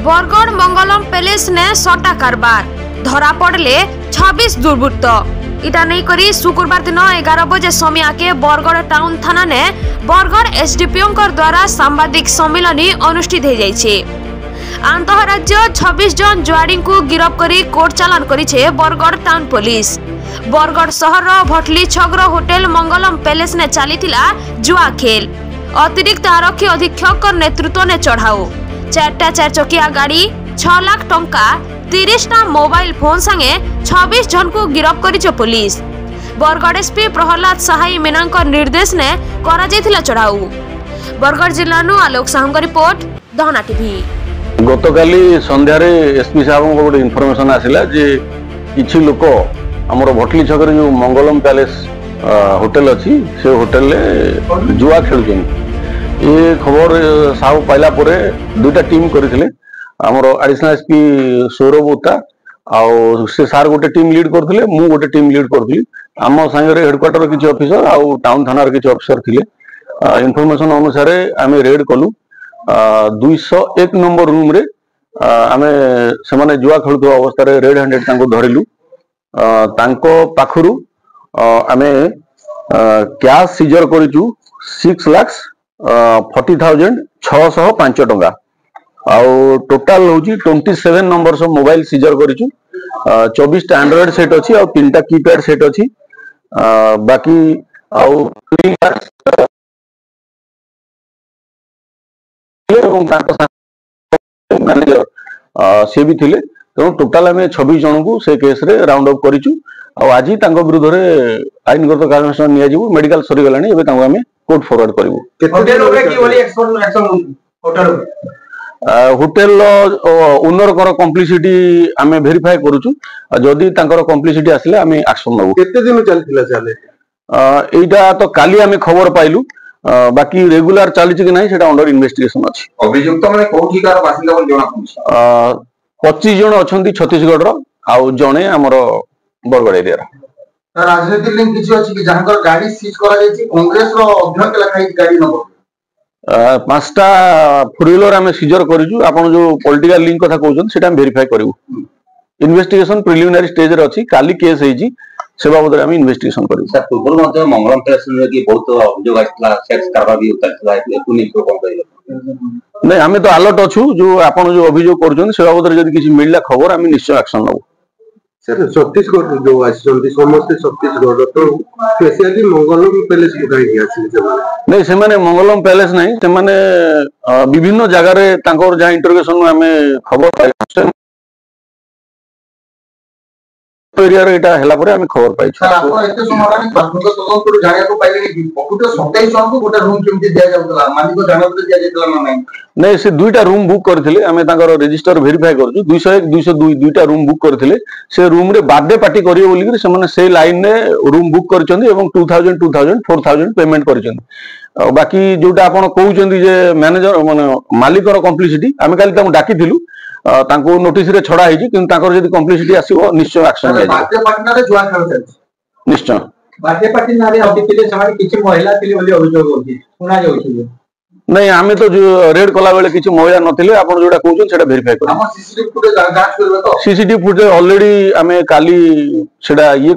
बरगढ़ मंगलम palace ने सट्टा कारबार धरा पड़ले 26 दुर्वृत्त। इटा नहीं करी शुक्रवार दिन 11 बजे समिया के बरगढ़ टाउन थाना ने बरगढ़ एसडीपीओ द्वारा सांबादिक सम्मेलन अनुष्ठित हो जाइए। आंतरराज्य 26 जन जुआड़ी को गिरफ्त करी कोर्ट चालान करिछे बरगढ़ टाउन पुलिस। बरगढ़ सहर भटली छग्र होटेल मंगलम पैलेस ने चलीथिला जुआ खेल। अतिरिक्त आरक्षी अधीक्षक नेतृत्व ने चढ़ाऊ 4टा 4 चकिया गाड़ी 6 लाख टंका 30टा मोबाइल फोन संगे 26 जन को गिरफ्त करिछे पुलिस। बरगढ़ एसपी प्रहलाद सहाय मीना निर्देश ने करा जायथिला चढ़ाऊ। बरगढ़ जिल्ला नु आलोक साहू रिपोर्ट दहना टीवी। गतकाली संध्यार एसपी साहब को गोटे इनफॉरमेशन आसिला जे किछि लोक हमर भटली छकर जो मंगलम पैलेस होटेल अच्छी से होटेल ले जुआ खेलुछन। ये खबर साहब पाइला परे दुईटा टीम करथिले। हमर एडिशनल एसपी सौरभ ओता आउ से सार गोटे टीम लीड करथिले, मु गोटे टीम लीड करथिली। आम संगे हेडक्वार्टर किछि ऑफिसर आउ टाउन थानार किछि ऑफिसर थिले। इनफॉरमेशन अनुसार आमे रेड कलु 201 नंबर रूम रे आमे सेमाने जुआ खेलुवा अवस्था रे रेड हैंडेड तांको धरिलु। तांको पाखरु आमे कैश सीजर करिचु 6,40,605 टंका आउ टोटल होची 27 नंबर ऑफ मोबाइल सीजर करिचु। 24 टा एंड्रॉइड सेट अछि और 3टा कीपैड सेट अछि। बाकी आउ मैनेजर से भी थिले। तो टोटल आम 26 जन को से केस रे राउंड अप करिचु। आज विरुद्ध में आईनगत कार्यानुष्ठान नियाजिबु। मेडिकल सरी गलानी एबे तांको आमे कोर्ट फॉरवर्ड करिवु। होटेल ओनर कर कम्प्लिसिटी आमे वेरीफाई करूछु। जदी तांकर कम्प्लिसिटी आसिले आमे एक्शन नबु। केते दिन चलथिला चाले एटा तो काली आमे खबर पाइलु। बाकी रेगुलर चली कि नहीं सेटा अंडर इन्वेस्टिगेशन अछि। अभियुक्त माने कोठीकार बासिंदा बोल जणा पड़छ। 25 जन अछंती छत्तीसगढ़ रो आउ जणे हमर बरगढ़ एरिया रो। राजनीति लिंक किछि अछि कि जहांकर गाड़ी सीज करा जायछि कांग्रेस रो अध्यक्ष लखाई गाड़ी नंबर 5टा फोर व्हीलर आमे सीजर करिजु। आपण जो पॉलिटिकल लिंक कथा कहउछन सेटा हम वेरीफाई करिवु। इन्वेस्टिगेशन प्रिलिमिनरी स्टेज रे अछि। काली केस हेछि से बाबद आमे इन्वेस्टिगेशन करिवु। सर पूर्व मध्य मंगलम पैलेस में कि बहुत अभियोग आइतला सेक्स कारबा भी उतारतला एकुनी को कोन कहिलो नहीं आमे तो अलर्ट अछु। जो आपण जो अभियोग करछन से बाबद रे जदी किछि मिलला खबर आमे निश्चय एक्शन नबु। सर छत्तीसगढ़ जो आछंती समस्त छत्तीसगढ़ तो स्पेशली मंगलम पैलेस को कहि आछि नहीं से माने मंगलम पैलेस नहीं से माने विभिन्न जगह रे तांकर जा इंटरोगेशन में आमे खबर पाइ एरिया रे एटा हला परे आमे खबर पाइ। सर आपण एते समाधान प्राथमिक तदन को जानिया को पाइले कि पकुटे 27 जन को गोटे रूम केमति दिया जाउतला मालिक जानत दिया जाइतला ना नहीं नहीं से दुईटा रूम बुक करथिले। आमे तांकर रजिस्टर वेरीफाई करजु। 201 202 दुईटा रूम बुक करथिले। से रूम रे बर्थडे पार्टी करियो बोली कि से माने से लाइन रे रूम बुक करचंदी एवं 2000 2000 4000 पेमेंट करचंदी। बाकी जोटा आपण कहउचंदी जे मैनेजर माने मालिक रो कम्प्लिसिटी आमे काली तांको डाकिथिलु। तांको नोटिस रे छडा हेजी किंतु तांकर जदी कम्प्लिसिटी आसीबो निश्चय एक्शन ले बर्थडे पार्टी ना जुआ खेल चलछि। निश्चय बर्थडे पार्टी ना रे अभिपिले समाज किछि महिला थिले बोली अभियोग होछि सुना जाउछि। नहीं आमे तो जो रेड कला बेले किछि महिला नथिले। आपण जोटा कहउछन सेटा वेरीफाई करू। हम सीसीटीवी फुटेज जांच करबे तो सीसीटीवी फुटेज ऑलरेडी आमे काली सेटा ये